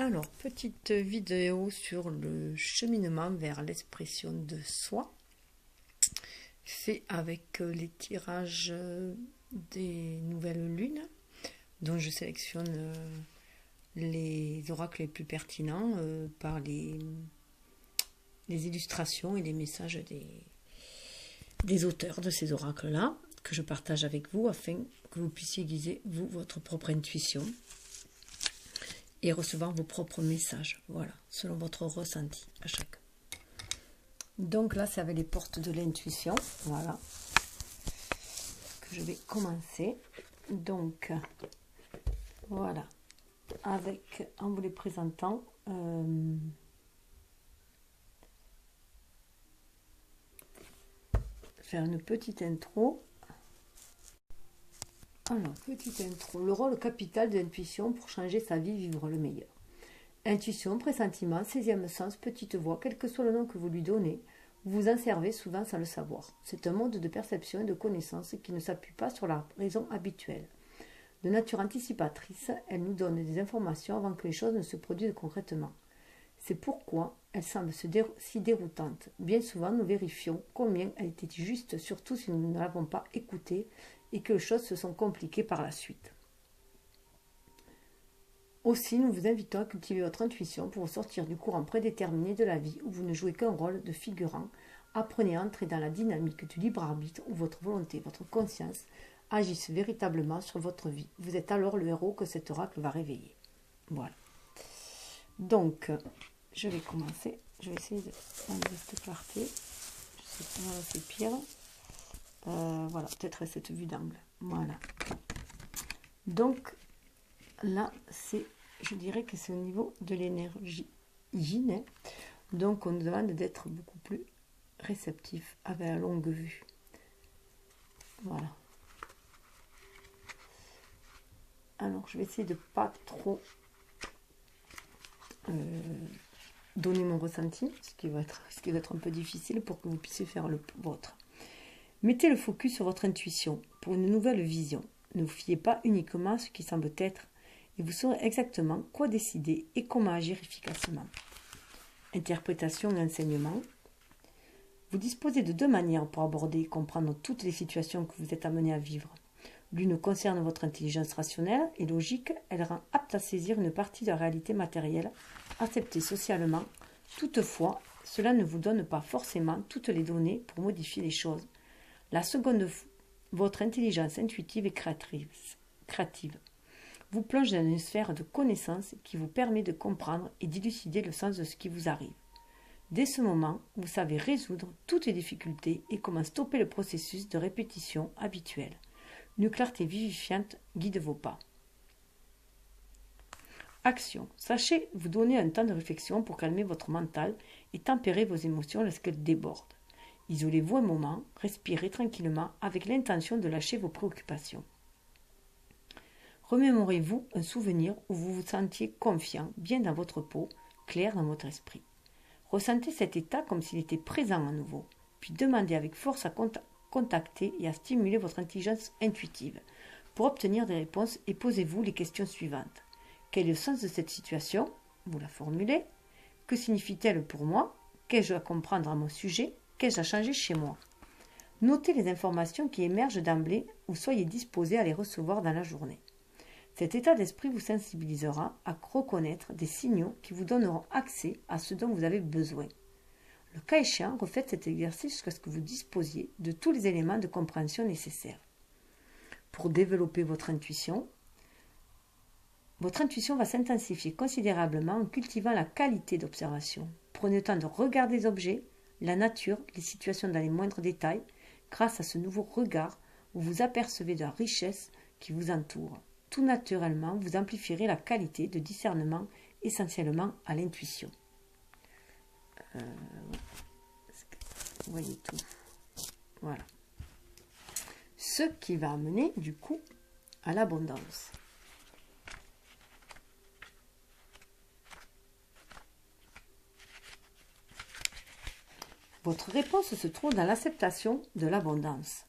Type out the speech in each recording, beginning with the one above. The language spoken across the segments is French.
Alors, petite vidéo sur le cheminement vers l'expression de soi, fait avec les tirages des nouvelles lunes, dont je sélectionne les oracles les plus pertinents par les illustrations et les messages des auteurs de ces oracles-là, que je partage avec vous afin que vous puissiez guider, vous, votre propre intuition et recevoir vos propres messages, voilà, selon votre ressenti à chacun. Donc là, c'est avec les portes de l'intuition, voilà, que je vais commencer. Donc, voilà, avec, en vous les présentant, faire une petite intro. Alors, petite intro. Le rôle capital de l'intuition pour changer sa vie, vivre le meilleur. Intuition, pressentiment, 16e sens, petite voix, quel que soit le nom que vous lui donnez, vous vous en servez souvent sans le savoir. C'est un mode de perception et de connaissance qui ne s'appuie pas sur la raison habituelle. De nature anticipatrice, elle nous donne des informations avant que les choses ne se produisent concrètement. C'est pourquoi elle semble si déroutante. Bien souvent, nous vérifions combien elle était juste, surtout si nous ne l'avons pas écoutée et que les choses se sont compliquées par la suite. Aussi, nous vous invitons à cultiver votre intuition pour vous sortir du courant prédéterminé de la vie où vous ne jouez qu'un rôle de figurant. Apprenez à entrer dans la dynamique du libre arbitre où votre volonté, votre conscience agissent véritablement sur votre vie. Vous êtes alors le héros que cet oracle va réveiller. Voilà. Donc, je vais commencer. Je vais essayer d'enlever cette clarté. Je sais pas, c'est pire. Voilà, peut-être cette vue d'angle. Voilà. Donc, là, c'est, je dirais que c'est au niveau de l'énergie yin. Donc, on nous demande d'être beaucoup plus réceptif avec la longue vue. Voilà. Alors, je vais essayer de pas trop donner mon ressenti, ce qui va être un peu difficile pour que vous puissiez faire le vôtre. Mettez le focus sur votre intuition pour une nouvelle vision. Ne vous fiez pas uniquement à ce qui semble être et vous saurez exactement quoi décider et comment agir efficacement. Interprétation et enseignement. Vous disposez de deux manières pour aborder et comprendre toutes les situations que vous êtes amené à vivre. L'une concerne votre intelligence rationnelle et logique, elle rend apte à saisir une partie de la réalité matérielle, acceptée socialement. Toutefois, cela ne vous donne pas forcément toutes les données pour modifier les choses. La seconde, votre intelligence intuitive et créative, vous plonge dans une sphère de connaissances qui vous permet de comprendre et d'élucider le sens de ce qui vous arrive. Dès ce moment, vous savez résoudre toutes les difficultés et comment stopper le processus de répétition habituel. Une clarté vivifiante guide vos pas. Action. Sachez vous donner un temps de réflexion pour calmer votre mental et tempérer vos émotions lorsqu'elles débordent. Isolez-vous un moment, respirez tranquillement avec l'intention de lâcher vos préoccupations. Remémorez-vous un souvenir où vous vous sentiez confiant, bien dans votre peau, clair dans votre esprit. Ressentez cet état comme s'il était présent à nouveau, puis demandez avec force à contacter et à stimuler votre intelligence intuitive. Pour obtenir des réponses, et posez-vous les questions suivantes. Quel est le sens de cette situation? Vous la formulez. Que signifie-t-elle pour moi? Qu'ai-je à comprendre à mon sujet? Qu'ai-je à changer chez moi? Notez les informations qui émergent d'emblée ou soyez disposé à les recevoir dans la journée. Cet état d'esprit vous sensibilisera à reconnaître des signaux qui vous donneront accès à ce dont vous avez besoin. Le cas échéant, refaites cet exercice jusqu'à ce que vous disposiez de tous les éléments de compréhension nécessaires. Pour développer votre intuition va s'intensifier considérablement en cultivant la qualité d'observation. Prenez le temps de regarder les objets, la nature, les situations dans les moindres détails. Grâce à ce nouveau regard, vous vous apercevez de la richesse qui vous entoure. Tout naturellement, vous amplifierez la qualité de discernement essentiellement à l'intuition. Vous voyez tout. Voilà. Ce qui va amener, du coup, à l'abondance. Votre réponse se trouve dans l'acceptation de l'abondance.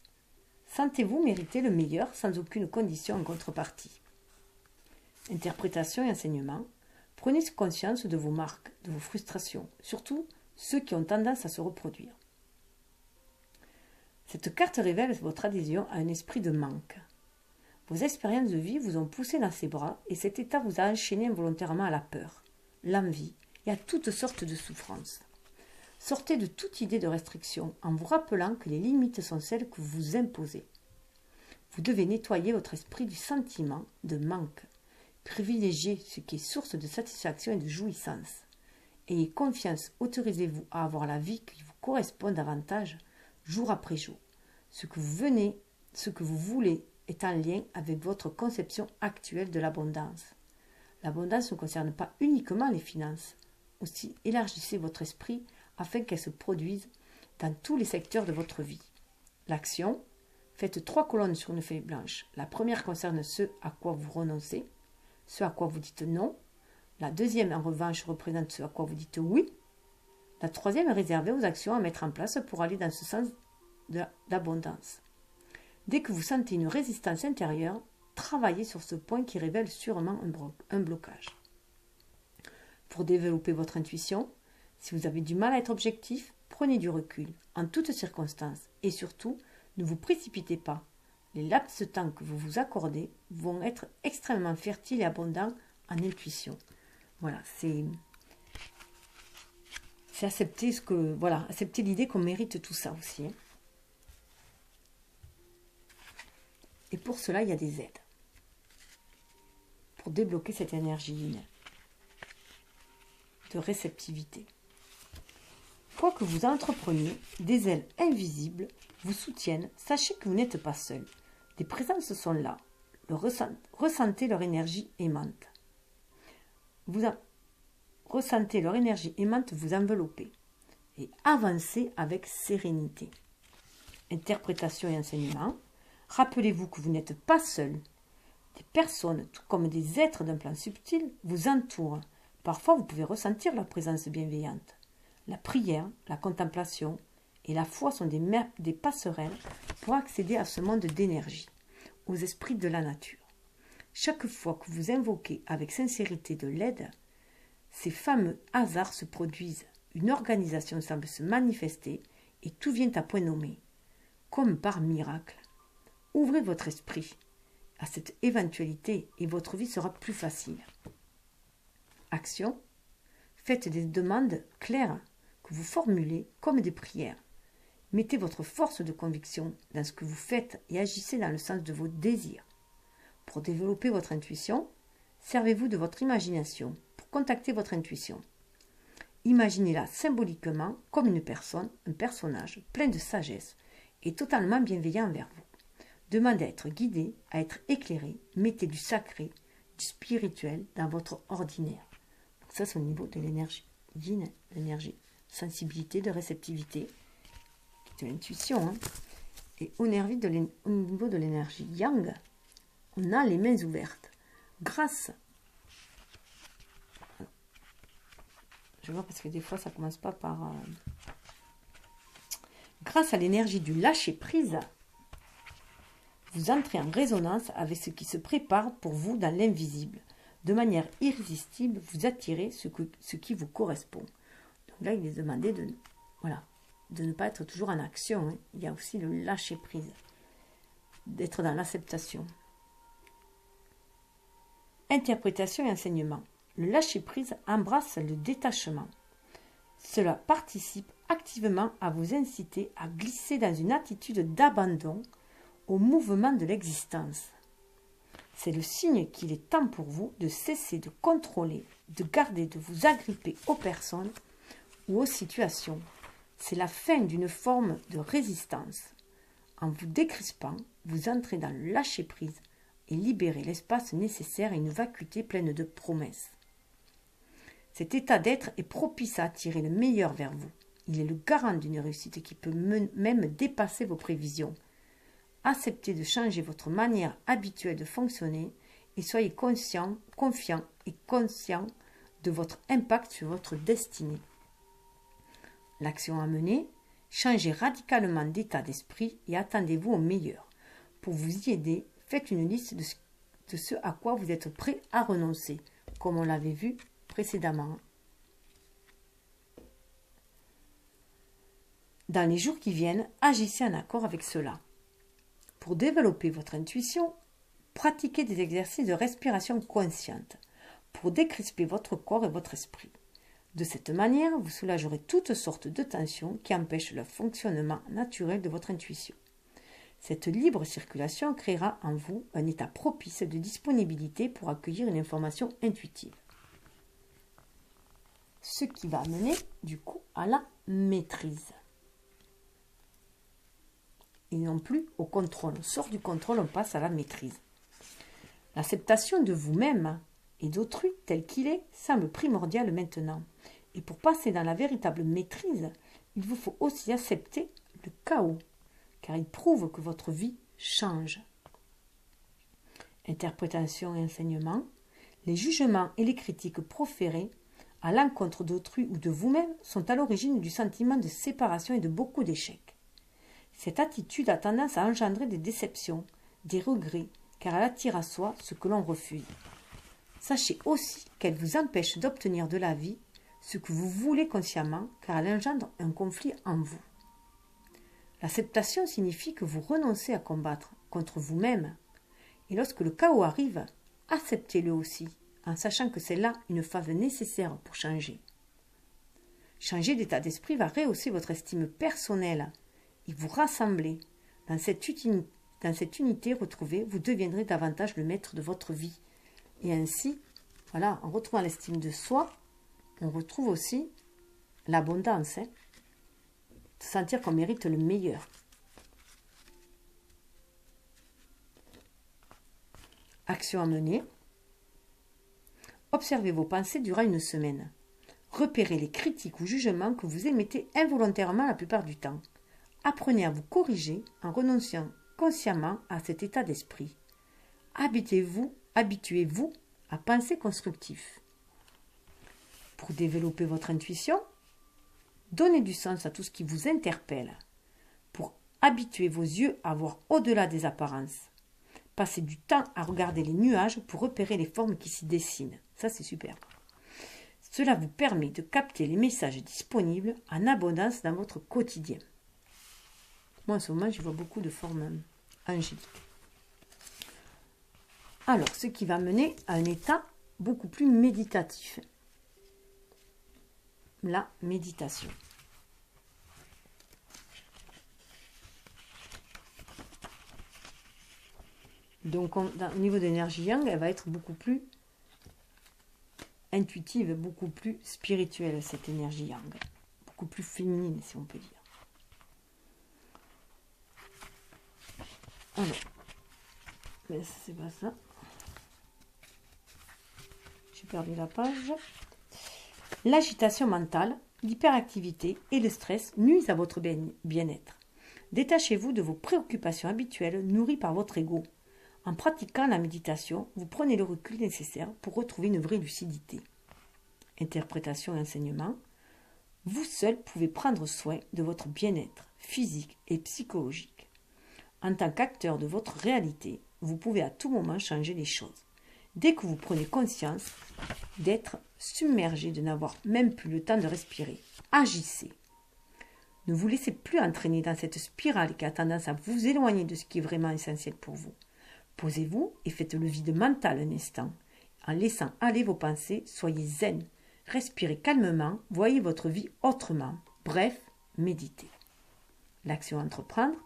Sentez-vous mériter le meilleur sans aucune condition en contrepartie. Interprétation et enseignement. Prenez conscience de vos marques, de vos frustrations, surtout ceux qui ont tendance à se reproduire. Cette carte révèle votre adhésion à un esprit de manque. Vos expériences de vie vous ont poussé dans ses bras et cet état vous a enchaîné involontairement à la peur, l'envie et à toutes sortes de souffrances. Sortez de toute idée de restriction en vous rappelant que les limites sont celles que vous vous imposez. Vous devez nettoyer votre esprit du sentiment de manque. Privilégiez ce qui est source de satisfaction et de jouissance. Ayez confiance, autorisez-vous à avoir la vie qui vous correspond davantage jour après jour. Ce que vous voulez est en lien avec votre conception actuelle de l'abondance. L'abondance ne concerne pas uniquement les finances. Aussi, élargissez votre esprit afin qu'elle se produise dans tous les secteurs de votre vie. L'action, faites 3 colonnes sur une feuille blanche. La première concerne ce à quoi vous renoncez, ce à quoi vous dites non. La deuxième, en revanche, représente ce à quoi vous dites oui. La troisième est réservée aux actions à mettre en place pour aller dans ce sens d'abondance. Dès que vous sentez une résistance intérieure, travaillez sur ce point qui révèle sûrement un blocage. Pour développer votre intuition, si vous avez du mal à être objectif, prenez du recul en toutes circonstances et surtout, ne vous précipitez pas. Les laps de temps que vous vous accordez vont être extrêmement fertiles et abondants en intuition. Voilà, c'est accepter accepter l'idée qu'on mérite tout ça aussi. Et pour cela, il y a des aides pour débloquer cette énergie de réceptivité. Quoi que vous entrepreniez, des ailes invisibles vous soutiennent. Sachez que vous n'êtes pas seul. Des présences sont là. Ressentez leur énergie aimante. Ressentez leur énergie aimante vous envelopper et avancez avec sérénité. Interprétation et enseignement. Rappelez-vous que vous n'êtes pas seul. Des personnes, tout comme des êtres d'un plan subtil, vous entourent. Parfois, vous pouvez ressentir leur présence bienveillante. La prière, la contemplation et la foi sont des passerelles pour accéder à ce monde d'énergie, aux esprits de la nature. Chaque fois que vous invoquez avec sincérité de l'aide, ces fameux hasards se produisent. Une organisation semble se manifester et tout vient à point nommé, comme par miracle. Ouvrez votre esprit à cette éventualité et votre vie sera plus facile. Action. Faites des demandes claires que vous formulez comme des prières. Mettez votre force de conviction dans ce que vous faites et agissez dans le sens de vos désirs. Pour développer votre intuition, servez-vous de votre imagination pour contacter votre intuition. Imaginez-la symboliquement comme une personne, un personnage plein de sagesse et totalement bienveillant envers vous. Demandez à être guidé, à être éclairé. Mettez du sacré, du spirituel dans votre ordinaire. Donc ça, c'est au niveau de l'énergie yin, l'énergie sensibilité, de réceptivité, de l'intuition. Hein. Et au niveau de l'énergie yang, on a les mains ouvertes. Je vois parce que des fois, ça ne commence pas par... Grâce à l'énergie du lâcher-prise, vous entrez en résonance avec ce qui se prépare pour vous dans l'invisible. De manière irrésistible, vous attirez ce qui vous correspond. Donc là, il est demandé de ne pas être toujours en action. Hein. Il y a aussi le lâcher-prise, d'être dans l'acceptation. Interprétation et enseignement. Le lâcher-prise embrasse le détachement. Cela participe activement à vous inciter à glisser dans une attitude d'abandon au mouvement de l'existence. C'est le signe qu'il est temps pour vous de cesser de contrôler, de garder, de vous agripper aux personnes ou aux situations. C'est la fin d'une forme de résistance. En vous décrispant, vous entrez dans le lâcher-prise et libérez l'espace nécessaire à une vacuité pleine de promesses. Cet état d'être est propice à attirer le meilleur vers vous. Il est le garant d'une réussite qui peut même dépasser vos prévisions. Acceptez de changer votre manière habituelle de fonctionner et soyez confiant et conscient de votre impact sur votre destinée. L'action à mener, changez radicalement d'état d'esprit et attendez-vous au meilleur. Pour vous y aider, faites une liste de ce à quoi vous êtes prêt à renoncer, comme on l'avait vu précédemment. Dans les jours qui viennent, agissez en accord avec cela. Pour développer votre intuition, pratiquez des exercices de respiration consciente pour décrisper votre corps et votre esprit. De cette manière, vous soulagerez toutes sortes de tensions qui empêchent le fonctionnement naturel de votre intuition. Cette libre circulation créera en vous un état propice de disponibilité pour accueillir une information intuitive. Ce qui va amener du coup à la maîtrise. Et non plus au contrôle. On sort du contrôle, on passe à la maîtrise. L'acceptation de vous-même et d'autrui tel qu'il est semble primordiale maintenant. Et pour passer dans la véritable maîtrise, il vous faut aussi accepter le chaos, car il prouve que votre vie change. Interprétation et enseignement, les jugements et les critiques proférés à l'encontre d'autrui ou de vous-même sont à l'origine du sentiment de séparation et de beaucoup d'échecs. Cette attitude a tendance à engendrer des déceptions, des regrets, car elle attire à soi ce que l'on refuse. Sachez aussi qu'elle vous empêche d'obtenir de la vie ce que vous voulez consciemment, car elle engendre un conflit en vous. L'acceptation signifie que vous renoncez à combattre contre vous-même. Et lorsque le chaos arrive, acceptez-le aussi, en sachant que c'est là une phase nécessaire pour changer. Changer d'état d'esprit va rehausser votre estime personnelle et vous rassembler. Dans cette unité retrouvée, vous deviendrez davantage le maître de votre vie. Et ainsi, voilà, en retrouvant l'estime de soi, on retrouve aussi l'abondance, de sentir qu'on mérite le meilleur. Action à mener. Observez vos pensées durant une semaine. Repérez les critiques ou jugements que vous émettez involontairement la plupart du temps. Apprenez à vous corriger en renonçant consciemment à cet état d'esprit. Habituez-vous à penser constructif. Pour développer votre intuition, donnez du sens à tout ce qui vous interpelle. Pour habituer vos yeux à voir au-delà des apparences. Passez du temps à regarder les nuages pour repérer les formes qui s'y dessinent. Ça, c'est super. Cela vous permet de capter les messages disponibles en abondance dans votre quotidien. Moi, en ce moment, je vois beaucoup de formes angéliques. Alors, ce qui va mener à un état beaucoup plus méditatif. La méditation. Donc, au niveau de l'énergie yang, elle va être beaucoup plus intuitive, beaucoup plus spirituelle, cette énergie yang. Beaucoup plus féminine, si on peut dire. Alors, mais c'est pas ça. J'ai perdu la page. L'agitation mentale, l'hyperactivité et le stress nuisent à votre bien-être. Détachez-vous de vos préoccupations habituelles nourries par votre ego. En pratiquant la méditation, vous prenez le recul nécessaire pour retrouver une vraie lucidité. Interprétation et enseignement. Vous seul pouvez prendre soin de votre bien-être physique et psychologique. En tant qu'acteur de votre réalité, vous pouvez à tout moment changer les choses. Dès que vous prenez conscience d'être submergé, de n'avoir même plus le temps de respirer, agissez. Ne vous laissez plus entraîner dans cette spirale qui a tendance à vous éloigner de ce qui est vraiment essentiel pour vous. Posez-vous et faites le vide mental un instant. En laissant aller vos pensées, soyez zen. Respirez calmement, voyez votre vie autrement. Bref, méditez. L'action à entreprendre.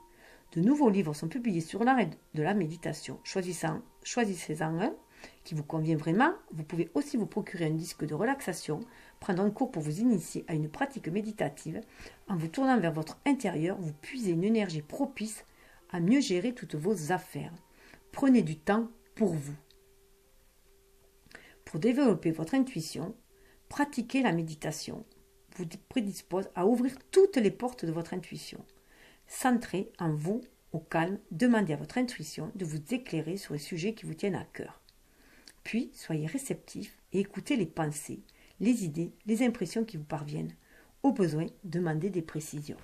De nouveaux livres sont publiés sur l'arrêt de la méditation. Choisissez-en un qui vous convient vraiment. Vous pouvez aussi vous procurer un disque de relaxation, prendre un cours pour vous initier à une pratique méditative. En vous tournant vers votre intérieur, vous puisez une énergie propice à mieux gérer toutes vos affaires. Prenez du temps pour vous. Pour développer votre intuition, pratiquer la méditation vous prédispose à ouvrir toutes les portes de votre intuition. Centrez en vous, au calme, demandez à votre intuition de vous éclairer sur les sujets qui vous tiennent à cœur. Puis, soyez réceptif et écoutez les pensées, les idées, les impressions qui vous parviennent. Au besoin, demandez des précisions.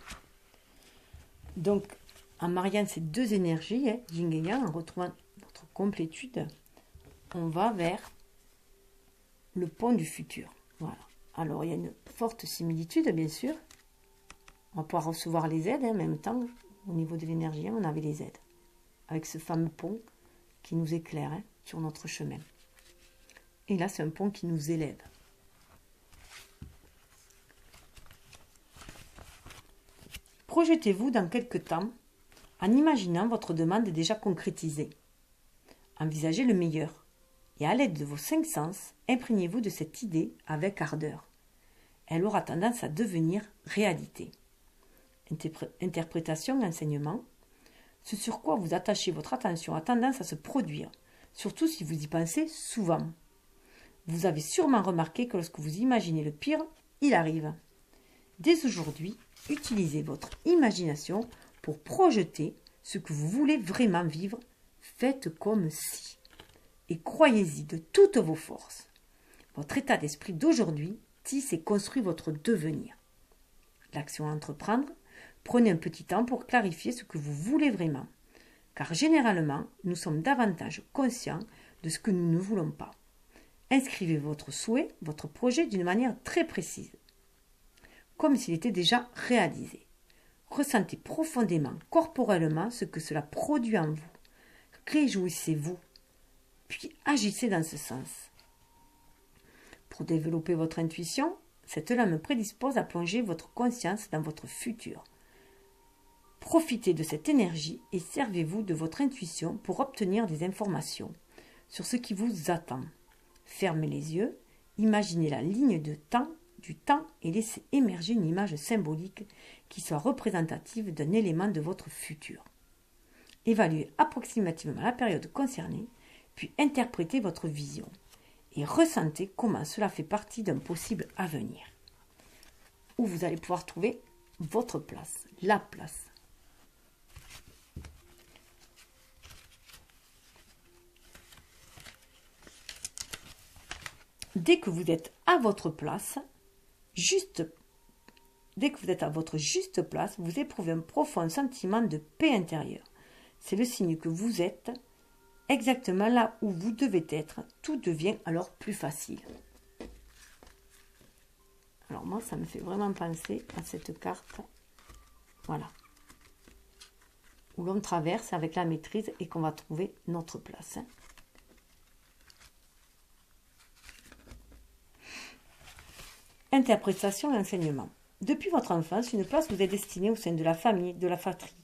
Donc, en mariant ces deux énergies, yin et yang, en retrouvant votre complétude, on va vers le pont du futur. Voilà. Alors, il y a une forte similitude, bien sûr. On va pouvoir recevoir les aides, en même temps, au niveau de l'énergie, on avait les aides. Avec ce fameux pont qui nous éclaire sur notre chemin. Et là, c'est un pont qui nous élève. Projetez-vous dans quelque temps en imaginant votre demande déjà concrétisée. Envisagez le meilleur et à l'aide de vos 5 sens, imprégnez-vous de cette idée avec ardeur. Elle aura tendance à devenir réalité. Interprétation, enseignement. Ce sur quoi vous attachez votre attention a tendance à se produire, surtout si vous y pensez souvent. Vous avez sûrement remarqué que lorsque vous imaginez le pire, il arrive. Dès aujourd'hui, utilisez votre imagination pour projeter ce que vous voulez vraiment vivre. Faites comme si. Et croyez-y de toutes vos forces. Votre état d'esprit d'aujourd'hui tisse et construit votre devenir. L'action à entreprendre, prenez un petit temps pour clarifier ce que vous voulez vraiment. Car généralement, nous sommes davantage conscients de ce que nous ne voulons pas. Inscrivez votre souhait, votre projet d'une manière très précise, comme s'il était déjà réalisé. Ressentez profondément, corporellement, ce que cela produit en vous. Réjouissez-vous, puis agissez dans ce sens. Pour développer votre intuition, cette lame prédispose à plonger votre conscience dans votre futur. Profitez de cette énergie et servez-vous de votre intuition pour obtenir des informations sur ce qui vous attend. Fermez les yeux, imaginez la ligne de temps, du temps et laissez émerger une image symbolique qui soit représentative d'un élément de votre futur. Évaluez approximativement la période concernée, puis interprétez votre vision et ressentez comment cela fait partie d'un possible avenir, où vous allez pouvoir trouver votre place, la place. Dès que vous êtes à votre place, dès que vous êtes à votre juste place, vous éprouvez un profond sentiment de paix intérieure. C'est le signe que vous êtes exactement là où vous devez être. Tout devient alors plus facile. Alors moi, ça me fait vraiment penser à cette carte. Voilà. Où l'on traverse avec la maîtrise et qu'on va trouver notre place. Interprétation et enseignement. Depuis votre enfance, une place vous est destinée au sein de la famille, de la fratrie.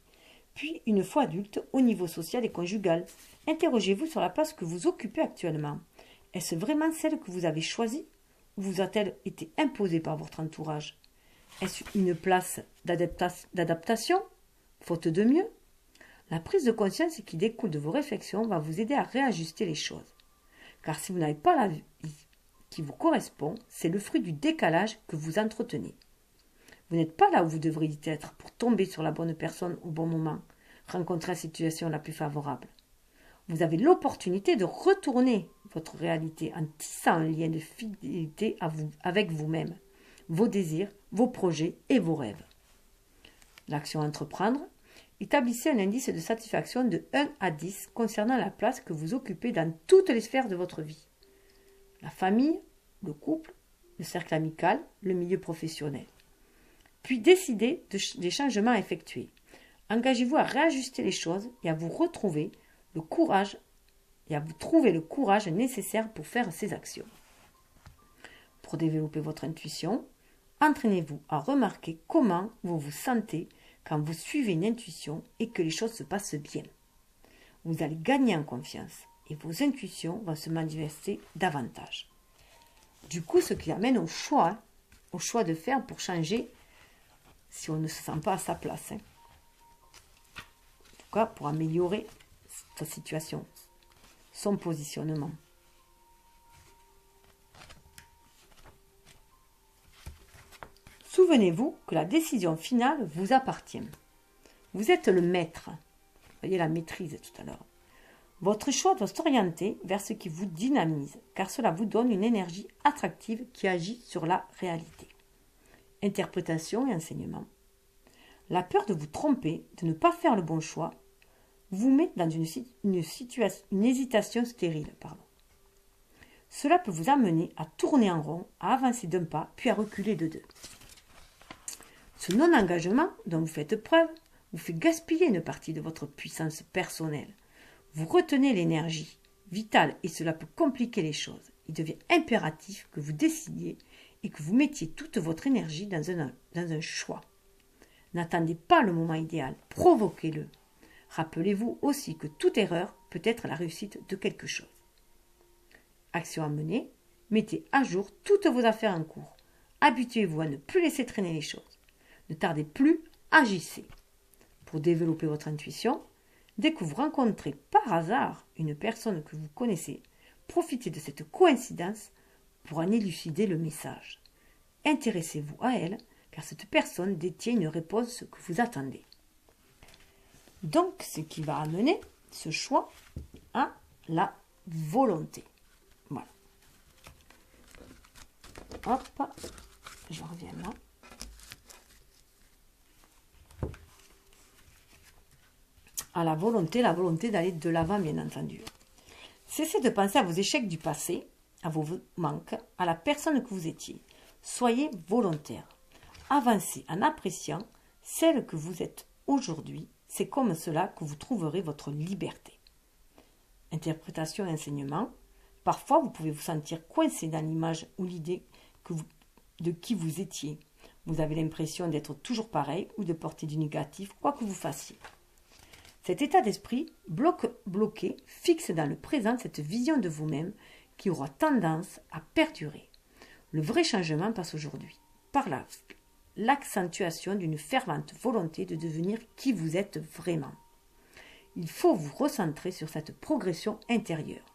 Puis, une fois adulte, au niveau social et conjugal, interrogez-vous sur la place que vous occupez actuellement. Est-ce vraiment celle que vous avez choisie ou vous a-t-elle été imposée par votre entourage? Est-ce une place d'adaptation, faute de mieux? La prise de conscience qui découle de vos réflexions va vous aider à réajuster les choses. Car si vous n'avez pas la vie qui vous correspond, c'est le fruit du décalage que vous entretenez. Vous n'êtes pas là où vous devriez être pour tomber sur la bonne personne au bon moment, rencontrer la situation la plus favorable. Vous avez l'opportunité de retourner votre réalité en tissant un lien de fidélité avec vous-même, vos désirs, vos projets et vos rêves. L'action à entreprendre. Établissez un indice de satisfaction de 1 à 10 concernant la place que vous occupez dans toutes les sphères de votre vie. La famille, le couple, le cercle amical, le milieu professionnel. Puis décidez des changements à effectuer. Engagez-vous à réajuster les choses et à vous retrouver le courage et à vous trouver le courage nécessaire pour faire ces actions. Pour développer votre intuition, entraînez-vous à remarquer comment vous vous sentez quand vous suivez une intuition et que les choses se passent bien. Vous allez gagner en confiance et vos intuitions vont se manifester davantage. Du coup, ce qui amène au choix de faire pour changer si on ne se sent pas à sa place. En tout cas, pour améliorer sa situation, son positionnement. Souvenez-vous que la décision finale vous appartient. Vous êtes le maître. Vous voyez la maîtrise tout à l'heure. Votre choix doit s'orienter vers ce qui vous dynamise, car cela vous donne une énergie attractive qui agit sur la réalité. Interprétation et enseignement. La peur de vous tromper, de ne pas faire le bon choix, vous met dans une hésitation stérile. Cela peut vous amener à tourner en rond, à avancer d'un pas, puis à reculer de deux. Ce non-engagement dont vous faites preuve vous fait gaspiller une partie de votre puissance personnelle. Vous retenez l'énergie vitale et cela peut compliquer les choses. Il devient impératif que vous décidiez et que vous mettiez toute votre énergie dans un choix. N'attendez pas le moment idéal, provoquez-le. Rappelez-vous aussi que toute erreur peut être la réussite de quelque chose. Action à mener, mettez à jour toutes vos affaires en cours. Habituez-vous à ne plus laisser traîner les choses. Ne tardez plus, agissez. Pour développer votre intuition, dès que vous rencontrez par hasard une personne que vous connaissez, profitez de cette coïncidence pour en élucider le message. Intéressez-vous à elle, car cette personne détient une réponse que vous attendez. Donc, ce qui va amener ce choix à la volonté. Voilà. Hop, je reviens là. À la volonté d'aller de l'avant, bien entendu. Cessez de penser à vos échecs du passé, à vos manques, à la personne que vous étiez. Soyez volontaire. Avancez en appréciant celle que vous êtes aujourd'hui. C'est comme cela que vous trouverez votre liberté. Interprétation et enseignement. Parfois, vous pouvez vous sentir coincé dans l'image ou l'idée de qui vous étiez. Vous avez l'impression d'être toujours pareil ou de porter du négatif, quoi que vous fassiez. Cet état d'esprit bloqué fixe dans le présent cette vision de vous-même qui aura tendance à perdurer. Le vrai changement passe aujourd'hui par l'accentuation d'une fervente volonté de devenir qui vous êtes vraiment. Il faut vous recentrer sur cette progression intérieure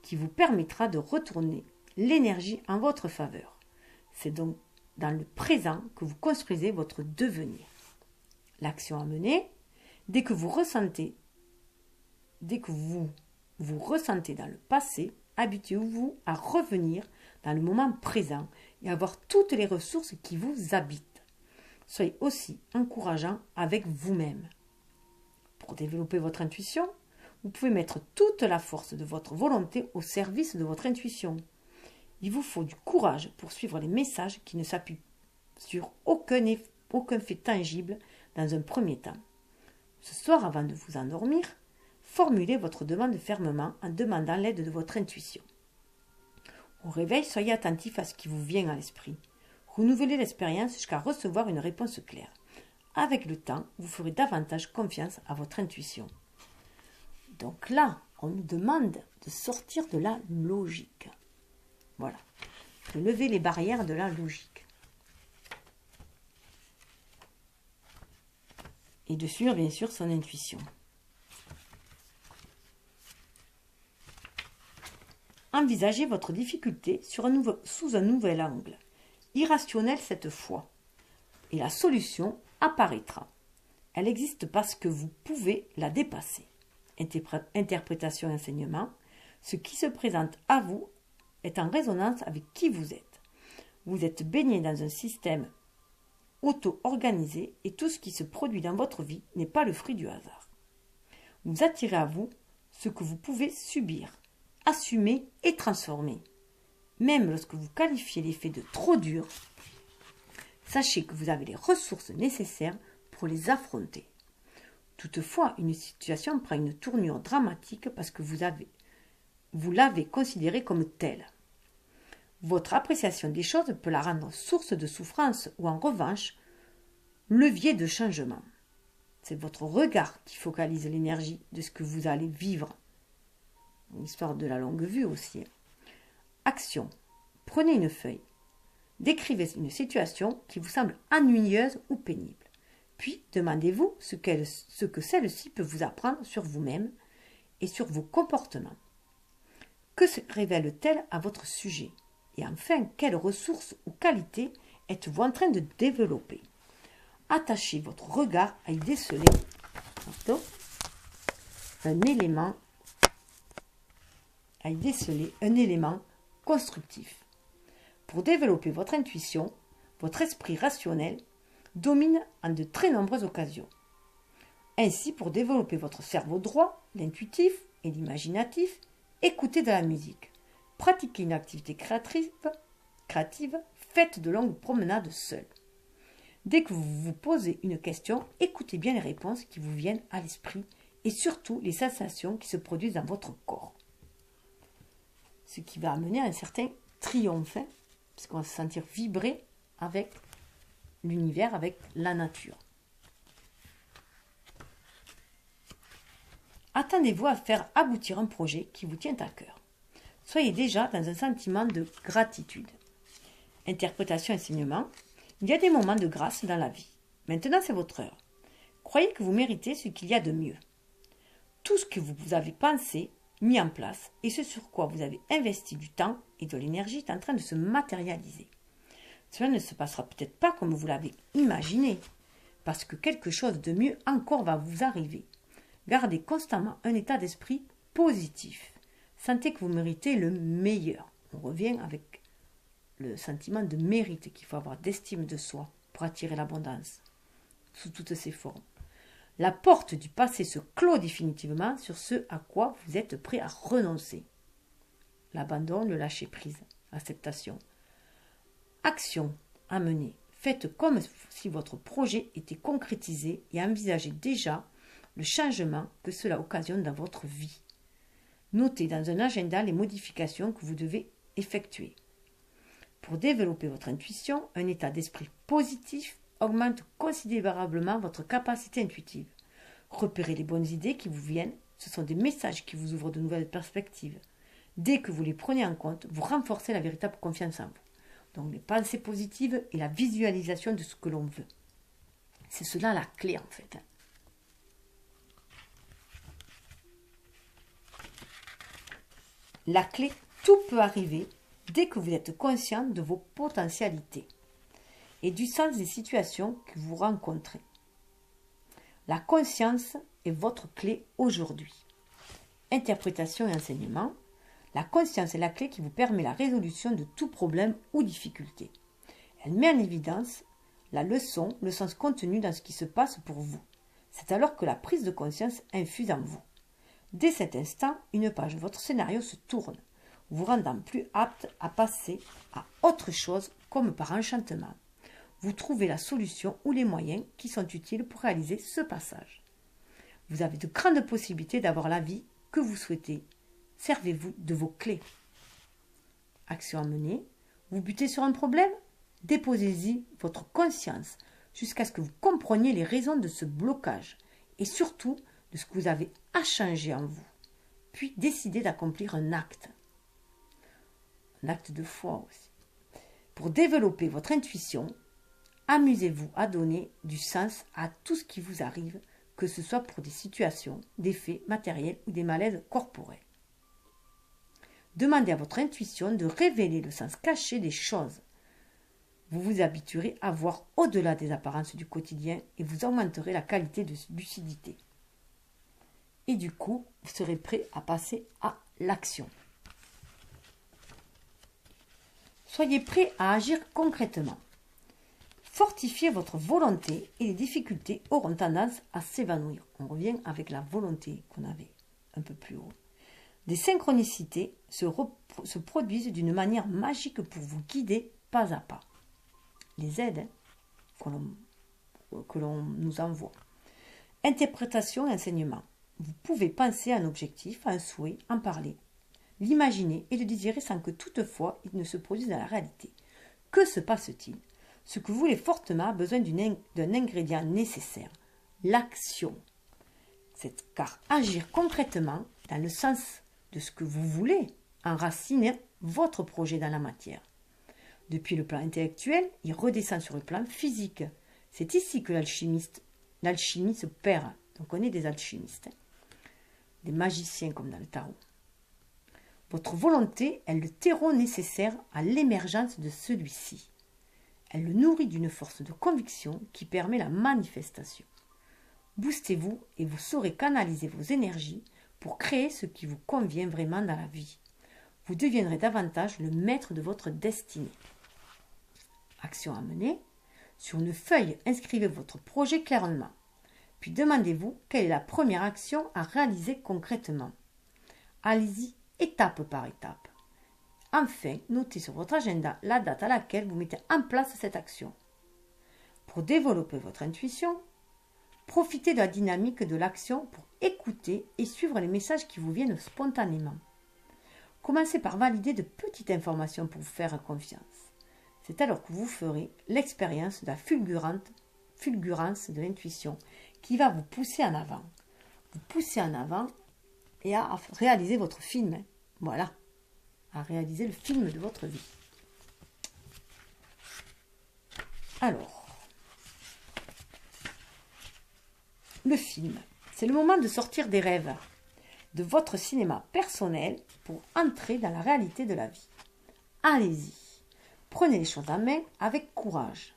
qui vous permettra de retourner l'énergie en votre faveur. C'est donc dans le présent que vous construisez votre devenir. L'action à mener, dès que vous ressentez dans le passé, habituez-vous à revenir dans le moment présent et à avoir toutes les ressources qui vous habitent. Soyez aussi encourageant avec vous-même. Pour développer votre intuition, vous pouvez mettre toute la force de votre volonté au service de votre intuition. Il vous faut du courage pour suivre les messages qui ne s'appuient sur aucun fait tangible dans un premier temps. Ce soir, avant de vous endormir, formulez votre demande fermement en demandant l'aide de votre intuition. Au réveil, soyez attentif à ce qui vous vient à l'esprit. Renouvelez l'expérience jusqu'à recevoir une réponse claire. Avec le temps, vous ferez davantage confiance à votre intuition. Donc là, on nous demande de sortir de la logique. Voilà. De lever les barrières de la logique. Et de suivre, bien sûr, son intuition. Envisagez votre difficulté sous un nouvel angle, irrationnel cette fois, et la solution apparaîtra. Elle existe parce que vous pouvez la dépasser. Interprétation et enseignement, ce qui se présente à vous est en résonance avec qui vous êtes. Vous êtes baigné dans un système auto-organisé et tout ce qui se produit dans votre vie n'est pas le fruit du hasard. Vous attirez à vous ce que vous pouvez subir, assumer et transformer. Même lorsque vous qualifiez les faits de trop durs, sachez que vous avez les ressources nécessaires pour les affronter. Toutefois, une situation prend une tournure dramatique parce que vous l'avez considérée comme telle. Votre appréciation des choses peut la rendre source de souffrance ou en revanche, levier de changement. C'est votre regard qui focalise l'énergie de ce que vous allez vivre. Une histoire de la longue vue aussi. Action. Prenez une feuille. Décrivez une situation qui vous semble ennuyeuse ou pénible. Puis demandez-vous ce que celle-ci peut vous apprendre sur vous-même et sur vos comportements. Que révèle-t-elle à votre sujet? Et enfin, quelles ressources ou qualités êtes-vous en train de développer? Attachez votre regard à y déceler un élément constructif. Pour développer votre intuition, votre esprit rationnel domine en de très nombreuses occasions. Ainsi, pour développer votre cerveau droit, l'intuitif et l'imaginatif, écoutez de la musique. pratiquer une activité créative, faites de longues promenades seul. Dès que vous vous posez une question, écoutez bien les réponses qui vous viennent à l'esprit et surtout les sensations qui se produisent dans votre corps. Ce qui va amener à un certain triomphe, parce qu'on va se sentir vibrer avec l'univers, avec la nature. Attendez-vous à faire aboutir un projet qui vous tient à cœur. Soyez déjà dans un sentiment de gratitude. Interprétation et enseignement. Il y a des moments de grâce dans la vie. Maintenant, c'est votre heure. Croyez que vous méritez ce qu'il y a de mieux. Tout ce que vous avez pensé, mis en place et ce sur quoi vous avez investi du temps et de l'énergie est en train de se matérialiser. Cela ne se passera peut-être pas comme vous l'avez imaginé, parce que quelque chose de mieux encore va vous arriver. Gardez constamment un état d'esprit positif. Sentez que vous méritez le meilleur. On revient avec le sentiment de mérite qu'il faut avoir, d'estime de soi pour attirer l'abondance sous toutes ses formes. La porte du passé se clôt définitivement sur ce à quoi vous êtes prêt à renoncer. L'abandon, le lâcher-prise, l'acceptation. Action à mener. Faites comme si votre projet était concrétisé et envisagez déjà le changement que cela occasionne dans votre vie. Notez dans un agenda les modifications que vous devez effectuer. Pour développer votre intuition, un état d'esprit positif augmente considérablement votre capacité intuitive. Repérez les bonnes idées qui vous viennent, ce sont des messages qui vous ouvrent de nouvelles perspectives. Dès que vous les prenez en compte, vous renforcez la véritable confiance en vous. Donc les pensées positives et la visualisation de ce que l'on veut. C'est cela la clé en fait. La clé, tout peut arriver dès que vous êtes conscient de vos potentialités et du sens des situations que vous rencontrez. La conscience est votre clé aujourd'hui. Interprétation et enseignement. La conscience est la clé qui vous permet la résolution de tout problème ou difficulté. Elle met en évidence la leçon, le sens contenu dans ce qui se passe pour vous. C'est alors que la prise de conscience infuse en vous. Dès cet instant, une page de votre scénario se tourne, vous rendant plus apte à passer à autre chose comme par enchantement. Vous trouvez la solution ou les moyens qui sont utiles pour réaliser ce passage. Vous avez de grandes possibilités d'avoir la vie que vous souhaitez. Servez-vous de vos clés. Action à mener. Vous butez sur un problème? Déposez-y votre conscience jusqu'à ce que vous compreniez les raisons de ce blocage et surtout de ce que vous avez à changer en vous. Puis décidez d'accomplir un acte. Un acte de foi aussi. Pour développer votre intuition, amusez-vous à donner du sens à tout ce qui vous arrive, que ce soit pour des situations, des faits matériels ou des malaises corporels. Demandez à votre intuition de révéler le sens caché des choses. Vous vous habituerez à voir au-delà des apparences du quotidien et vous augmenterez la qualité de lucidité. Et du coup, vous serez prêt à passer à l'action. Soyez prêt à agir concrètement. Fortifiez votre volonté et les difficultés auront tendance à s'évanouir. On revient avec la volonté qu'on avait un peu plus haut. Des synchronicités se produisent d'une manière magique pour vous guider pas à pas. Les aides que l'on nous envoie. Interprétation et enseignement. Vous pouvez penser à un objectif, à un souhait, en parler, l'imaginer et le désirer sans que toutefois il ne se produise dans la réalité. Que se passe-t-il? Ce que vous voulez fortement a besoin d'un ingrédient nécessaire, l'action. Car agir concrètement dans le sens de ce que vous voulez enracine votre projet dans la matière. Depuis le plan intellectuel, il redescend sur le plan physique. C'est ici que l'alchimie se perd. Donc on est des alchimistes, des magiciens comme dans le tarot. Votre volonté est le terreau nécessaire à l'émergence de celui-ci. Elle le nourrit d'une force de conviction qui permet la manifestation. Boostez-vous et vous saurez canaliser vos énergies pour créer ce qui vous convient vraiment dans la vie. Vous deviendrez davantage le maître de votre destinée. Action à mener. Sur une feuille, inscrivez votre projet clairement. Puis demandez-vous quelle est la première action à réaliser concrètement. Allez-y étape par étape. Enfin, notez sur votre agenda la date à laquelle vous mettez en place cette action. Pour développer votre intuition, profitez de la dynamique de l'action pour écouter et suivre les messages qui vous viennent spontanément. Commencez par valider de petites informations pour vous faire confiance. C'est alors que vous ferez l'expérience de la fulgurance de l'intuition qui va vous pousser en avant. Vous poussez en avant et à réaliser votre film. Voilà, à réaliser le film de votre vie. Alors, le film, c'est le moment de sortir des rêves, de votre cinéma personnel pour entrer dans la réalité de la vie. Allez-y, prenez les choses en main avec courage.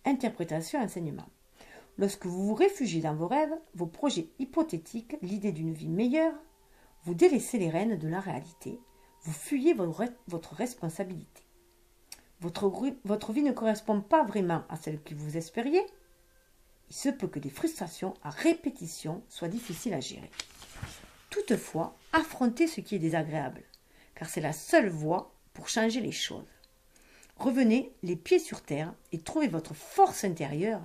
Interprétation et enseignement. Lorsque vous vous réfugiez dans vos rêves, vos projets hypothétiques, l'idée d'une vie meilleure, vous délaissez les rênes de la réalité, vous fuyez votre responsabilité. Votre vie ne correspond pas vraiment à celle que vous espériez. Il se peut que des frustrations à répétition soient difficiles à gérer. Toutefois, affrontez ce qui est désagréable, car c'est la seule voie pour changer les choses. Revenez les pieds sur terre et trouvez votre force intérieure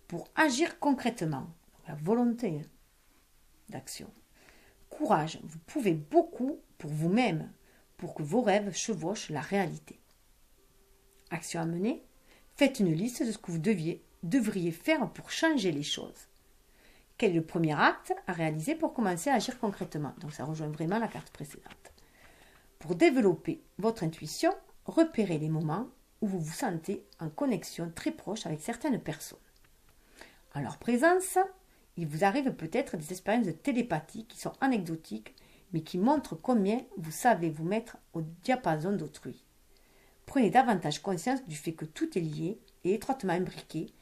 pour agir concrètement. La volonté d'action. Courage, vous pouvez beaucoup pour vous-même, pour que vos rêves chevauchent la réalité. Action à mener, faites une liste de ce que vous devriez faire pour changer les choses. Quel est le premier acte à réaliser pour commencer à agir concrètement? Donc ça rejoint vraiment la carte précédente. Pour développer votre intuition, repérez les moments où vous vous sentez en connexion très proche avec certaines personnes. En leur présence, il vous arrive peut-être des expériences de télépathie qui sont anecdotiques, mais qui montrent combien vous savez vous mettre au diapason d'autrui. Prenez davantage conscience du fait que tout est lié et étroitement imbriqué,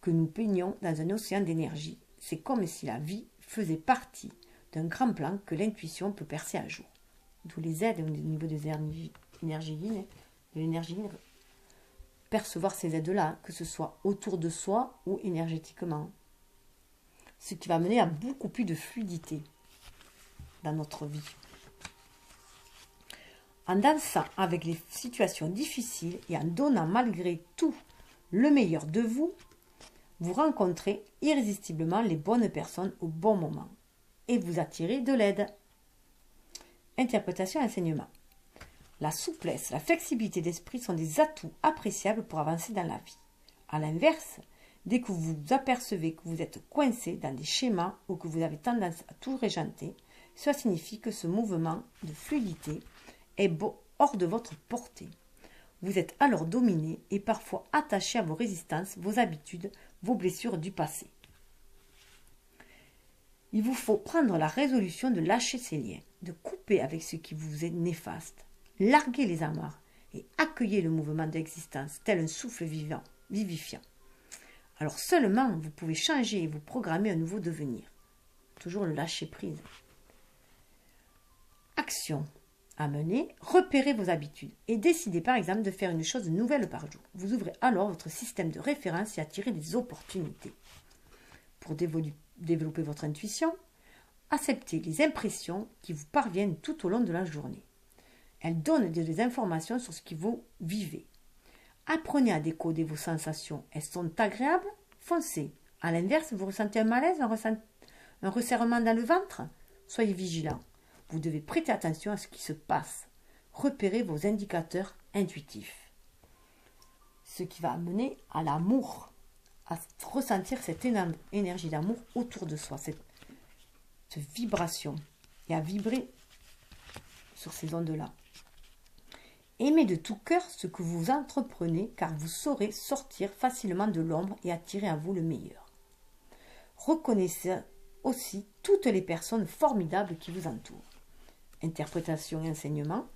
que nous baignons dans un océan d'énergie. C'est comme si la vie faisait partie d'un grand plan que l'intuition peut percer à jour. D'où les aides au niveau des énergies, percevoir ces aides-là, que ce soit autour de soi ou énergétiquement. Ce qui va mener à beaucoup plus de fluidité dans notre vie. En dansant avec les situations difficiles et en donnant malgré tout le meilleur de vous, vous rencontrez irrésistiblement les bonnes personnes au bon moment et vous attirez de l'aide. Interprétation et enseignement. La souplesse, la flexibilité d'esprit sont des atouts appréciables pour avancer dans la vie. A l'inverse, dès que vous vous apercevez que vous êtes coincé dans des schémas ou que vous avez tendance à tout régenter, cela signifie que ce mouvement de fluidité est hors de votre portée. Vous êtes alors dominé et parfois attaché à vos résistances, vos habitudes, vos blessures du passé. Il vous faut prendre la résolution de lâcher ces liens, de couper avec ce qui vous est néfaste, larguer les amarres et accueillir le mouvement d'existence tel un souffle vivant, vivifiant. Alors seulement vous pouvez changer et vous programmer un nouveau devenir. Toujours le lâcher prise. Action à mener, repérez vos habitudes et décidez par exemple de faire une chose nouvelle par jour. Vous ouvrez alors votre système de référence et attirez des opportunités. Pour développer votre intuition, acceptez les impressions qui vous parviennent tout au long de la journée. Elles donnent des informations sur ce que vous vivez. Apprenez à décoder vos sensations. Elles sont agréables? Foncez. À l'inverse, vous ressentez un malaise, un resserrement dans le ventre? Soyez vigilant. Vous devez prêter attention à ce qui se passe. Repérez vos indicateurs intuitifs. Ce qui va amener à l'amour, à ressentir cette énergie d'amour autour de soi, cette vibration, et à vibrer sur ces ondes-là. Aimez de tout cœur ce que vous entreprenez, car vous saurez sortir facilement de l'ombre et attirer à vous le meilleur. Reconnaissez aussi toutes les personnes formidables qui vous entourent. Interprétation et enseignement.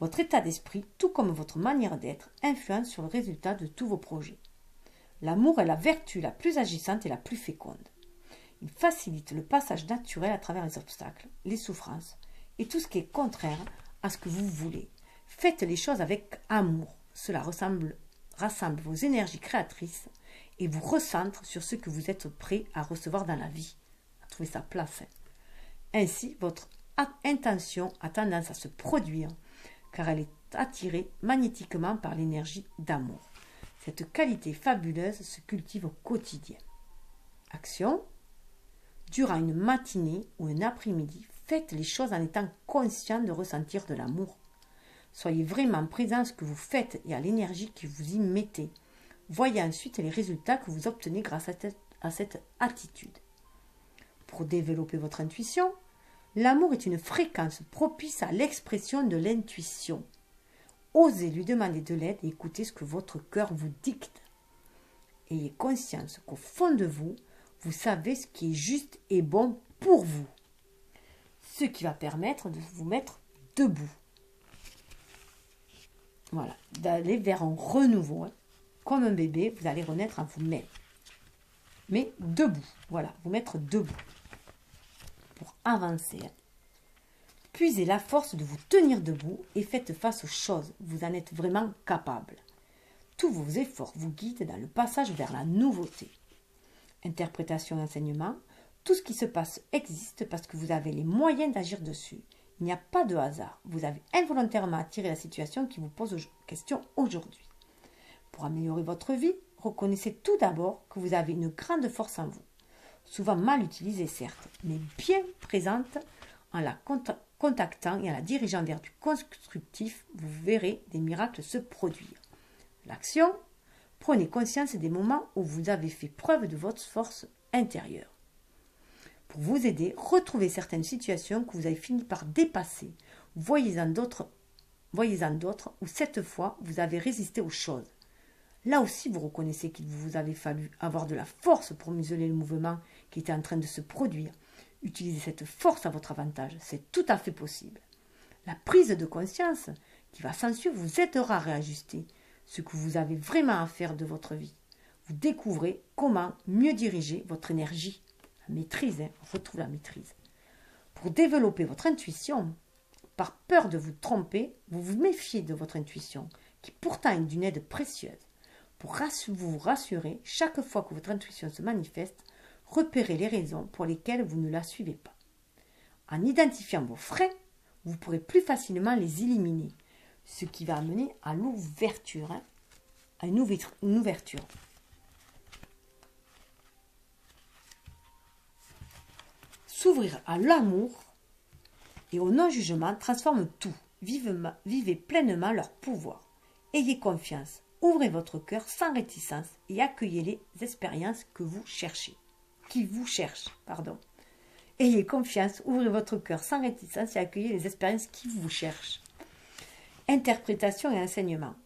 Votre état d'esprit, tout comme votre manière d'être, influence sur le résultat de tous vos projets. L'amour est la vertu la plus agissante et la plus féconde. Il facilite le passage naturel à travers les obstacles, les souffrances et tout ce qui est contraire à ce que vous voulez. Faites les choses avec amour. Cela rassemble vos énergies créatrices et vous recentre sur ce que vous êtes prêt à recevoir dans la vie, à trouver sa place. Ainsi, votre intention a tendance à se produire car elle est attirée magnétiquement par l'énergie d'amour. Cette qualité fabuleuse se cultive au quotidien. Action. Durant une matinée ou un après-midi, faites les choses en étant conscient de ressentir de l'amour. Soyez vraiment présent à ce que vous faites et à l'énergie que vous y mettez. Voyez ensuite les résultats que vous obtenez grâce à cette attitude. Pour développer votre intuition, l'amour est une fréquence propice à l'expression de l'intuition. Osez lui demander de l'aide et écoutez ce que votre cœur vous dicte. Ayez conscience qu'au fond de vous, vous savez ce qui est juste et bon pour vous. Ce qui va permettre de vous mettre debout. Voilà, d'aller vers un renouveau. Comme un bébé, vous allez renaître en vous-même. Mais debout, voilà, vous mettre debout. Pour avancer. Puisez la force de vous tenir debout et faites face aux choses. Vous en êtes vraiment capable. Tous vos efforts vous guident dans le passage vers la nouveauté. Interprétation et enseignement. Tout ce qui se passe existe parce que vous avez les moyens d'agir dessus. Il n'y a pas de hasard. Vous avez involontairement attiré la situation qui vous pose question aujourd'hui. Pour améliorer votre vie, reconnaissez tout d'abord que vous avez une grande force en vous. Souvent mal utilisée certes, mais bien présente en la contactant et en la dirigeant vers du constructif, vous verrez des miracles se produire. L'action. Prenez conscience des moments où vous avez fait preuve de votre force intérieure. Pour vous aider, retrouvez certaines situations que vous avez fini par dépasser. Voyez-en d'autres où cette fois, vous avez résisté aux choses. Là aussi, vous reconnaissez qu'il vous avait fallu avoir de la force pour museler le mouvement qui était en train de se produire. Utilisez cette force à votre avantage, c'est tout à fait possible. La prise de conscience qui va s'ensuivre vous aidera à réajuster ce que vous avez vraiment à faire de votre vie. Vous découvrez comment mieux diriger votre énergie. La maîtrise, on retrouve la maîtrise. Pour développer votre intuition, par peur de vous tromper, vous vous méfiez de votre intuition, qui pourtant est d'une aide précieuse. Pour vous rassurer, chaque fois que votre intuition se manifeste, repérez les raisons pour lesquelles vous ne la suivez pas. En identifiant vos freins, vous pourrez plus facilement les éliminer, ce qui va amener à l'ouverture, à une ouverture. S'ouvrir à l'amour et au non-jugement transforme tout. Vivez pleinement leur pouvoir. Ayez confiance. Ouvrez votre cœur sans réticence et accueillez les expériences que vous cherchez. Qui vous cherchent, pardon. Ayez confiance, ouvrez votre cœur sans réticence et accueillez les expériences qui vous cherchent. Interprétation et enseignement.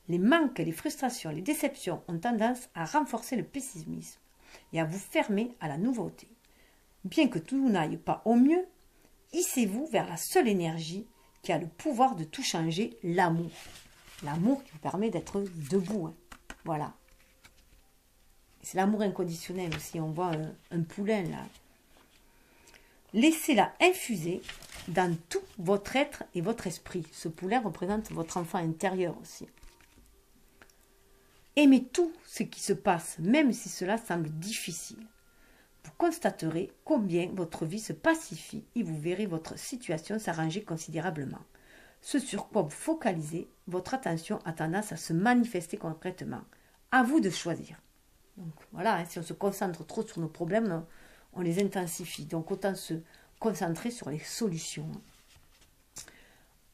Les manques, les frustrations, les déceptions ont tendance à renforcer le pessimisme et à vous fermer à la nouveauté. Bien que tout n'aille pas au mieux, hissez-vous vers la seule énergie qui a le pouvoir de tout changer, l'amour. L'amour qui vous permet d'être debout. Voilà. C'est l'amour inconditionnel aussi. On voit un poulain là. Laissez-la infuser dans tout votre être et votre esprit. Ce poulain représente votre enfant intérieur aussi. Aimez tout ce qui se passe, même si cela semble difficile. Vous constaterez combien votre vie se pacifie et vous verrez votre situation s'arranger considérablement. Ce sur quoi vous focalisez, votre attention a tendance à se manifester concrètement. À vous de choisir. Donc voilà, si on se concentre trop sur nos problèmes, on les intensifie. Donc autant se concentrer sur les solutions.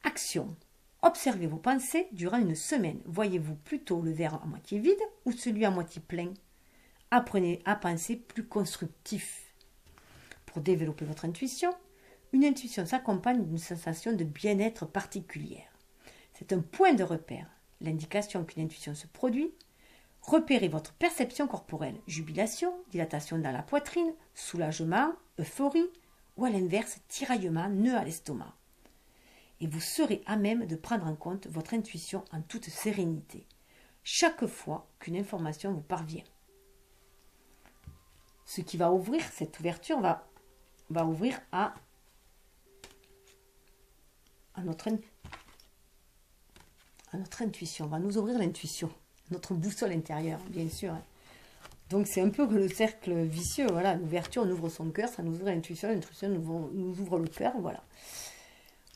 Action. Observez vos pensées durant une semaine. Voyez-vous plutôt le verre à moitié vide ou celui à moitié plein? Apprenez à penser plus constructif. Pour développer votre intuition, une intuition s'accompagne d'une sensation de bien-être particulière. C'est un point de repère, l'indication qu'une intuition se produit. Repérez votre perception corporelle, jubilation, dilatation dans la poitrine, soulagement, euphorie, ou à l'inverse, tiraillement, nœud à l'estomac. Et vous serez à même de prendre en compte votre intuition en toute sérénité, chaque fois qu'une information vous parvient. Ce qui va ouvrir, cette ouverture va ouvrir à notre intuition, va nous ouvrir l'intuition, notre boussole intérieure, bien sûr. Donc c'est un peu le cercle vicieux, voilà, l'ouverture, on ouvre son cœur, ça nous ouvre l'intuition nous ouvre le cœur, voilà.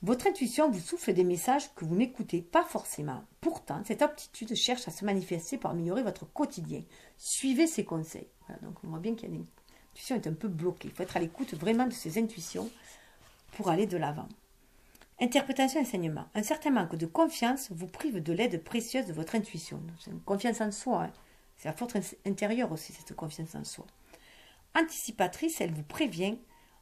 Votre intuition vous souffle des messages que vous n'écoutez pas forcément. Pourtant, cette aptitude cherche à se manifester pour améliorer votre quotidien. Suivez ses conseils. Voilà, donc on voit bien qu'il y a une intuition est un peu bloquée. Il faut être à l'écoute vraiment de ses intuitions pour aller de l'avant. Interprétation et enseignement. Un certain manque de confiance vous prive de l'aide précieuse de votre intuition. C'est une confiance en soi. Hein. C'est la force intérieure aussi, cette confiance en soi. Anticipatrice, elle vous prévient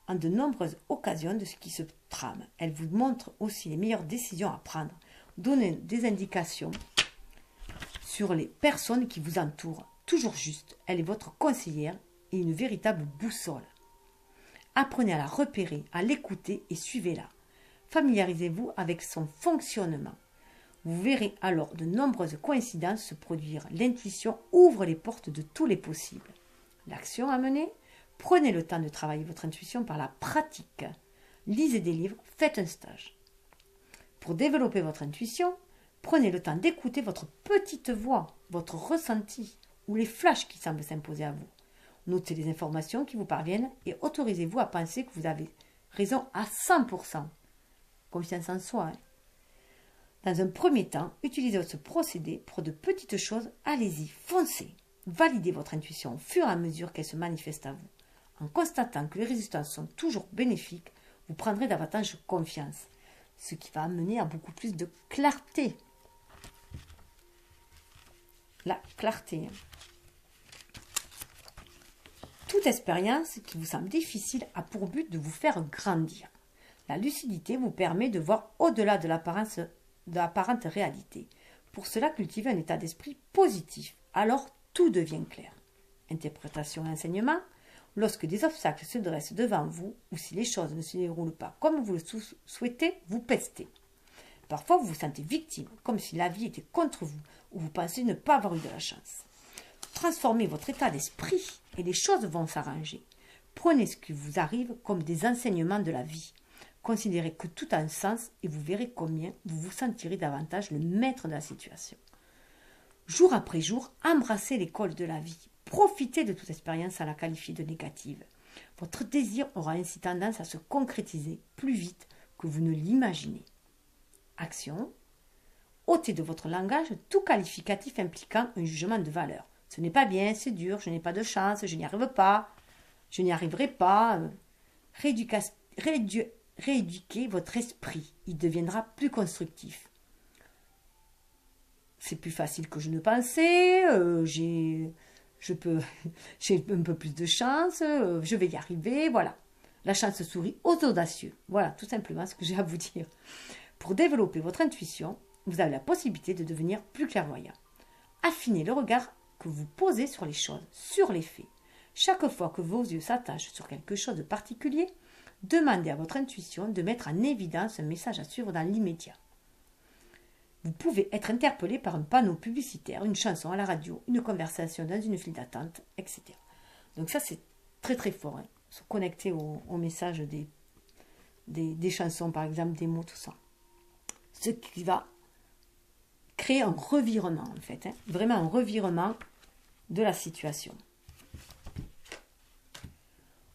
en de nombreuses occasions de ce qui se trame. Elle vous montre aussi les meilleures décisions à prendre. Donne des indications sur les personnes qui vous entourent. Toujours juste, elle est votre conseillère et une véritable boussole. Apprenez à la repérer, à l'écouter et suivez-la. Familiarisez-vous avec son fonctionnement. Vous verrez alors de nombreuses coïncidences se produire. L'intuition ouvre les portes de tous les possibles. L'action à mener, prenez le temps de travailler votre intuition par la pratique. Lisez des livres, faites un stage. Pour développer votre intuition, prenez le temps d'écouter votre petite voix, votre ressenti ou les flashs qui semblent s'imposer à vous. Notez les informations qui vous parviennent et autorisez-vous à penser que vous avez raison à 100%. Confiance en soi. Hein. Dans un premier temps, utilisez ce procédé pour de petites choses. Allez-y, foncez. Validez votre intuition au fur et à mesure qu'elle se manifeste à vous. En constatant que les résultats sont toujours bénéfiques, vous prendrez davantage confiance, ce qui va amener à beaucoup plus de clarté. La clarté. Toute expérience qui vous semble difficile a pour but de vous faire grandir. La lucidité vous permet de voir au-delà de l'apparente réalité. Pour cela, cultivez un état d'esprit positif. Alors, tout devient clair. Interprétation et enseignement. Lorsque des obstacles se dressent devant vous, ou si les choses ne se déroulent pas comme vous le souhaitez, vous pestez. Parfois, vous vous sentez victime, comme si la vie était contre vous, ou vous pensez ne pas avoir eu de la chance. Transformez votre état d'esprit et les choses vont s'arranger. Prenez ce qui vous arrive comme des enseignements de la vie. Considérez que tout a un sens et vous verrez combien vous vous sentirez davantage le maître de la situation. Jour après jour, embrassez l'école de la vie. Profitez de toute expérience sans la qualifier de négative. Votre désir aura ainsi tendance à se concrétiser plus vite que vous ne l'imaginez. Action. Ôtez de votre langage tout qualificatif impliquant un jugement de valeur. Ce n'est pas bien, c'est dur, je n'ai pas de chance, je n'y arrive pas, je n'y arriverai pas. Rééduquez votre esprit, il deviendra plus constructif. C'est plus facile que je ne pensais, j'ai un peu plus de chance, je vais y arriver, voilà. La chance sourit aux audacieux. Voilà, tout simplement ce que j'ai à vous dire. Pour développer votre intuition, vous avez la possibilité de devenir plus clairvoyant. Affinez le regard que vous posez sur les choses, sur les faits. Chaque fois que vos yeux s'attachent sur quelque chose de particulier, demandez à votre intuition de mettre en évidence un message à suivre dans l'immédiat. Vous pouvez être interpellé par un panneau publicitaire, une chanson à la radio, une conversation dans une file d'attente, etc. Donc ça, c'est très très fort. Hein. Se connecter au message des chansons, par exemple, des mots, tout ça. Ce qui va créer un revirement, en fait. Hein. Vraiment un revirement de la situation.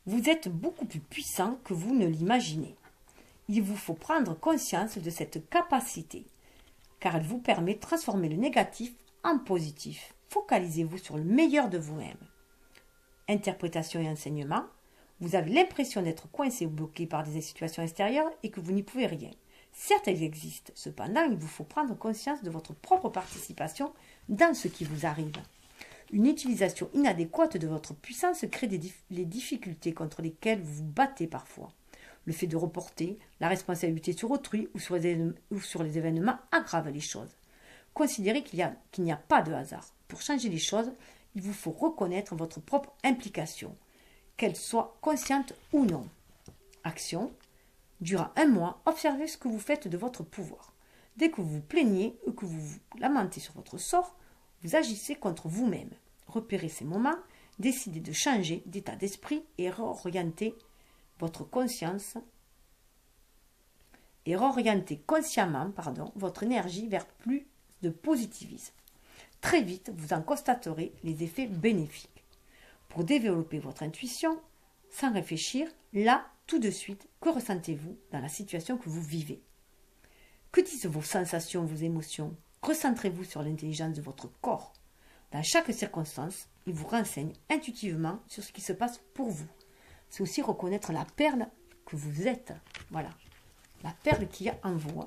Vous êtes beaucoup plus puissant que vous ne l'imaginez. Il vous faut prendre conscience de cette capacité, car elle vous permet de transformer le négatif en positif. Focalisez-vous sur le meilleur de vous-même. Interprétation et enseignement. Vous avez l'impression d'être coincé ou bloqué par des situations extérieures et que vous n'y pouvez rien. Certes, elles existent. Cependant, il vous faut prendre conscience de votre propre participation dans ce qui vous arrive. Une utilisation inadéquate de votre puissance crée les difficultés contre lesquelles vous vous battez parfois. Le fait de reporter la responsabilité sur autrui ou sur les événements aggrave les choses. Considérez qu'il n'y a pas de hasard. Pour changer les choses, il vous faut reconnaître votre propre implication, qu'elle soit consciente ou non. Action. Durant un mois, observez ce que vous faites de votre pouvoir. Dès que vous vous plaignez ou que vous vous lamentez sur votre sort, vous agissez contre vous-même. Repérez ces moments, décidez de changer d'état d'esprit et réorienter votre conscience et réorienter consciemment votre énergie vers plus de positivisme. Très vite, vous en constaterez les effets bénéfiques. Pour développer votre intuition, sans réfléchir, là, tout de suite, que ressentez-vous dans la situation que vous vivez? Que disent vos sensations, vos émotions? Recentrez-vous sur l'intelligence de votre corps. Dans chaque circonstance, il vous renseigne intuitivement sur ce qui se passe pour vous. C'est aussi reconnaître la perle que vous êtes. Voilà, la perle qu'il y a en vous.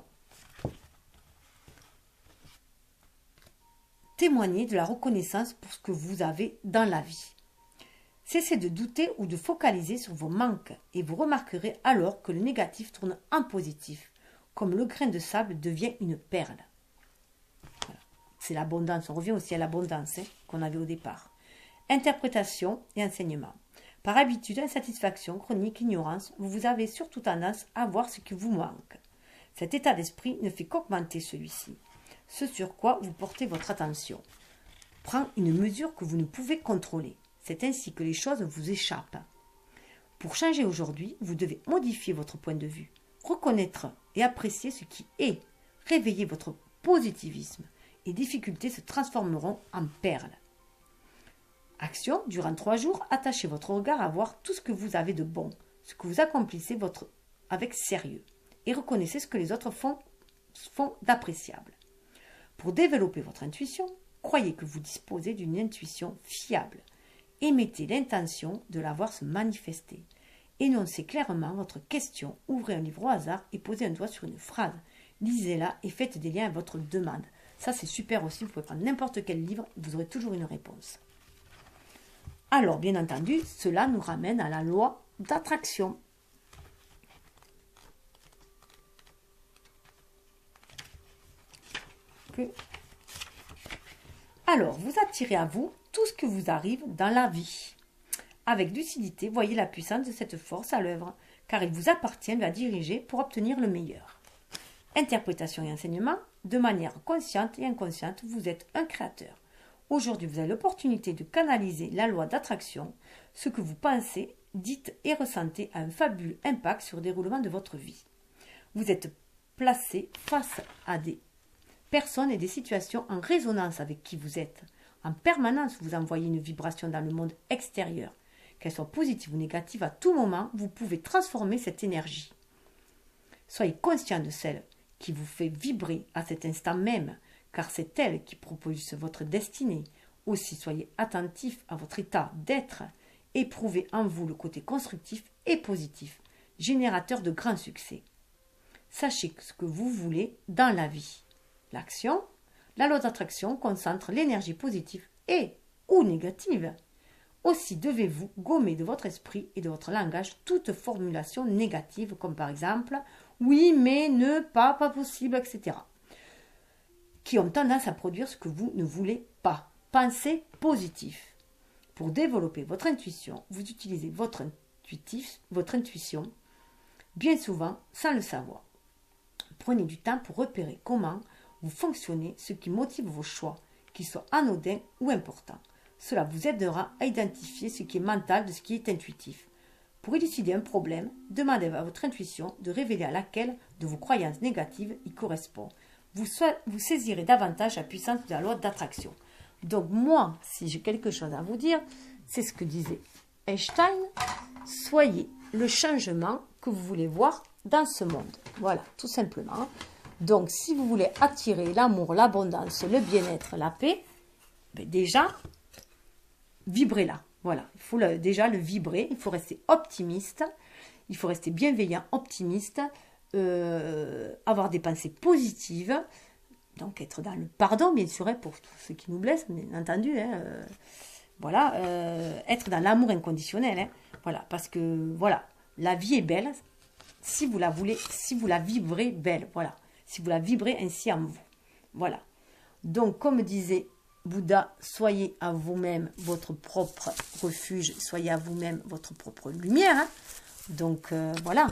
Témoignez de la reconnaissance pour ce que vous avez dans la vie. Cessez de douter ou de focaliser sur vos manques et vous remarquerez alors que le négatif tourne en positif, comme le grain de sable devient une perle. Voilà. C'est l'abondance, on revient aussi à l'abondance qu'on avait au départ. Interprétation et enseignement. Par habitude, insatisfaction, chronique, ignorance, vous avez surtout tendance à voir ce qui vous manque. Cet état d'esprit ne fait qu'augmenter celui-ci. Ce sur quoi vous portez votre attention prend une mesure que vous ne pouvez contrôler. C'est ainsi que les choses vous échappent. Pour changer aujourd'hui, vous devez modifier votre point de vue, reconnaître et apprécier ce qui est, réveiller votre positivisme. Et difficultés se transformeront en perles. Action, durant 3 jours, attachez votre regard à voir tout ce que vous avez de bon, ce que vous accomplissez avec sérieux, et reconnaissez ce que les autres font d'appréciable. Pour développer votre intuition, croyez que vous disposez d'une intuition fiable. Émettez l'intention de la voir se manifester. Énoncez clairement votre question, ouvrez un livre au hasard et posez un doigt sur une phrase. Lisez-la et faites des liens à votre demande. Ça, c'est super aussi, vous pouvez prendre n'importe quel livre, vous aurez toujours une réponse. Alors, bien entendu, cela nous ramène à la loi d'attraction. Alors, vous attirez à vous tout ce que vous arrive dans la vie. Avec lucidité, voyez la puissance de cette force à l'œuvre, car il vous appartient de la diriger pour obtenir le meilleur. Interprétation et enseignement, de manière consciente et inconsciente, vous êtes un créateur. Aujourd'hui, vous avez l'opportunité de canaliser la loi d'attraction. Ce que vous pensez, dites et ressentez a un fabuleux impact sur le déroulement de votre vie. Vous êtes placé face à des personnes et des situations en résonance avec qui vous êtes. En permanence, vous envoyez une vibration dans le monde extérieur. Qu'elle soit positive ou négative, à tout moment, vous pouvez transformer cette énergie. Soyez conscient de celle qui vous fait vibrer à cet instant même, car c'est elle qui propulse votre destinée. Aussi, soyez attentif à votre état d'être. Éprouvez en vous le côté constructif et positif, générateur de grands succès. Sachez ce que vous voulez dans la vie. L'action, la loi d'attraction concentre l'énergie positive et ou négative. Aussi devez-vous gommer de votre esprit et de votre langage toute formulation négative, comme par exemple « oui, mais, ne, pas possible, etc. » qui ont tendance à produire ce que vous ne voulez pas. Pensez positif. Pour développer votre intuition, vous utilisez votre intuition, bien souvent sans le savoir. Prenez du temps pour repérer comment vous fonctionnez, ce qui motive vos choix, qu'ils soient anodins ou importants. Cela vous aidera à identifier ce qui est mental de ce qui est intuitif. Pour élucider un problème, demandez à votre intuition de révéler à laquelle de vos croyances négatives y correspond. Vous saisirez davantage la puissance de la loi d'attraction. Donc moi, si j'ai quelque chose à vous dire, c'est ce que disait Einstein, soyez le changement que vous voulez voir dans ce monde. Voilà, tout simplement. Donc, si vous voulez attirer l'amour, l'abondance, le bien-être, la paix, déjà, vibrez-la. Voilà, il faut déjà le vibrer, il faut rester optimiste, il faut rester bienveillant, optimiste, avoir des pensées positives, donc être dans le pardon, bien sûr, pour tous ceux qui nous blessent, bien entendu, voilà, être dans l'amour inconditionnel, voilà, parce que, voilà, la vie est belle, si vous la voulez, si vous la vibrez belle, voilà. Si vous la vibrez ainsi en vous. Voilà. Donc, comme disait Bouddha, soyez à vous-même votre propre refuge, soyez à vous-même votre propre lumière. Donc, voilà,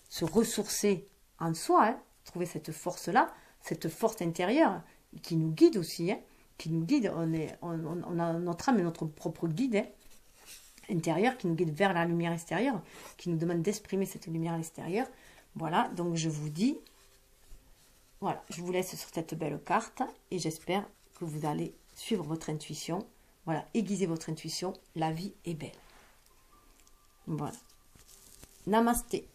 se ressourcer en soi, trouver cette force-là, cette force intérieure qui nous guide aussi, qui nous guide. On a notre âme et notre propre guide intérieur qui nous guide vers la lumière extérieure, qui nous demande d'exprimer cette lumière à l'extérieur. Voilà, donc je vous dis, voilà, je vous laisse sur cette belle carte et j'espère que vous allez suivre votre intuition. Voilà, aiguisez votre intuition, la vie est belle. Voilà. Namasté.